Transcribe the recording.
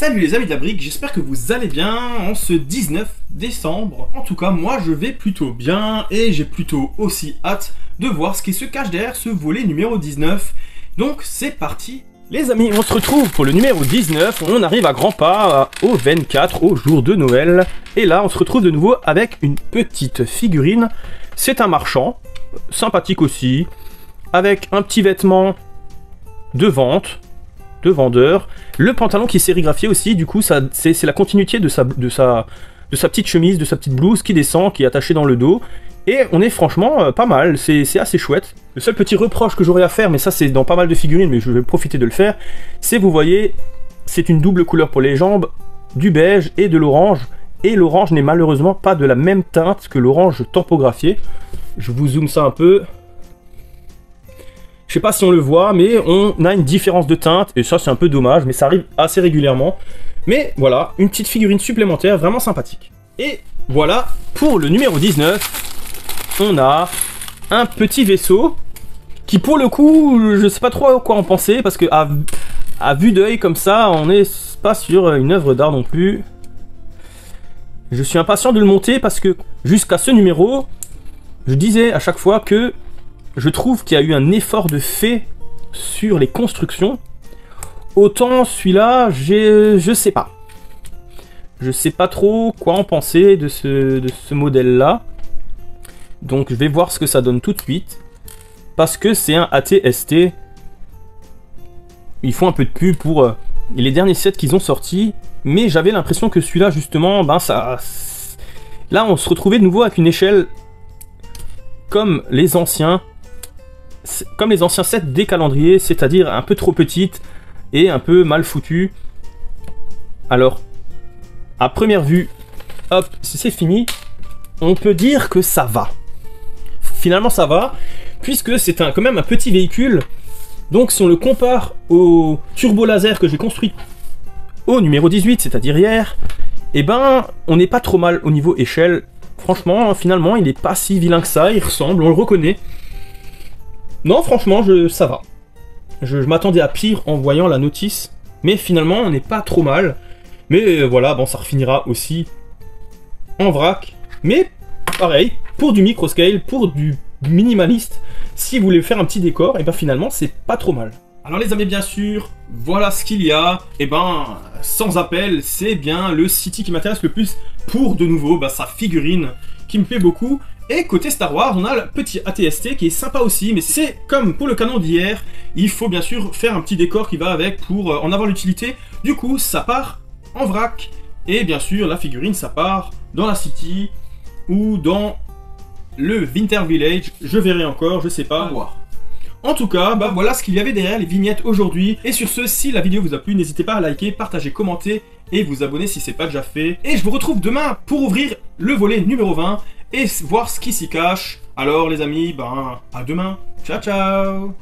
Salut les amis de la brique, j'espère que vous allez bien en ce 19 décembre. En tout cas, moi je vais plutôt bien et j'ai plutôt aussi hâte de voir ce qui se cache derrière ce volet numéro 19. Donc c'est parti. Les amis, on se retrouve pour le numéro 19, on arrive à grands pas au 24, au jour de Noël. Et là, on se retrouve de nouveau avec une petite figurine. C'est un marchand, sympathique aussi, avec un petit vêtement de vente, de vendeur. Le pantalon qui est sérigraphié aussi, du coup, c'est la continuité de sa petite chemise, de sa petite blouse qui descend, qui est attachée dans le dos. Et on est franchement pas mal, c'est assez chouette. Le seul petit reproche que j'aurais à faire, mais ça c'est dans pas mal de figurines, mais je vais profiter de le faire, c'est, vous voyez, c'est une double couleur pour les jambes, du beige et de l'orange. Et l'orange n'est malheureusement pas de la même teinte que l'orange tampographié. Je vous zoome ça un peu. Je sais pas si on le voit, mais on a une différence de teinte, et ça c'est un peu dommage, mais ça arrive assez régulièrement. Mais voilà, une petite figurine supplémentaire vraiment sympathique. Et voilà, pour le numéro 19, on a un petit vaisseau, qui pour le coup, je sais pas trop quoi en penser, parce que à vue d'œil comme ça, on n'est pas sur une œuvre d'art non plus. Je suis impatient de le monter, parce que jusqu'à ce numéro, je disais à chaque fois que je trouve qu'il y a eu un effort de fait sur les constructions. Autant celui-là, je sais pas. Je sais pas trop quoi en penser de ce modèle-là. Donc je vais voir ce que ça donne tout de suite. Parce que c'est un AT-ST. Ils font un peu de pub pour les derniers sets qu'ils ont sortis. Mais j'avais l'impression que celui-là, justement, ben ça... Là, on se retrouvait de nouveau avec une échelle comme les anciens. Comme les anciens sets des calendriers, c'est-à-dire un peu trop petite et un peu mal foutue. Alors, à première vue, hop, si c'est fini, on peut dire que ça va. Finalement, ça va, puisque c'est quand même un petit véhicule. Donc, si on le compare au turbo laser que j'ai construit au numéro 18, c'est-à-dire hier, eh ben, on n'est pas trop mal au niveau échelle. Franchement, finalement, il n'est pas si vilain que ça, il ressemble, on le reconnaît. Non, franchement, ça va. Je m'attendais à pire en voyant la notice, mais finalement, on n'est pas trop mal. Mais voilà, bon, ça refinira aussi en vrac. Mais pareil, pour du micro-scale, pour du minimaliste, si vous voulez faire un petit décor, et ben finalement, c'est pas trop mal. Alors les amis, bien sûr, voilà ce qu'il y a. Et ben, sans appel, c'est bien le City qui m'intéresse le plus pour de nouveau sa figurine qui me plaît beaucoup. Et côté Star Wars, on a le petit AT-ST qui est sympa aussi, mais c'est comme pour le canon d'hier, il faut bien sûr faire un petit décor qui va avec pour en avoir l'utilité. Du coup, ça part en vrac. Et bien sûr, la figurine, ça part dans la City ou dans le Winter Village. Je verrai encore, je sais pas. Voir. En tout cas, voilà ce qu'il y avait derrière les vignettes aujourd'hui. Et sur ce, si la vidéo vous a plu, n'hésitez pas à liker, partager, commenter et vous abonner si c'est pas déjà fait. Et je vous retrouve demain pour ouvrir le volet numéro 20 et voir ce qui s'y cache. Alors les amis, à demain. Ciao ciao.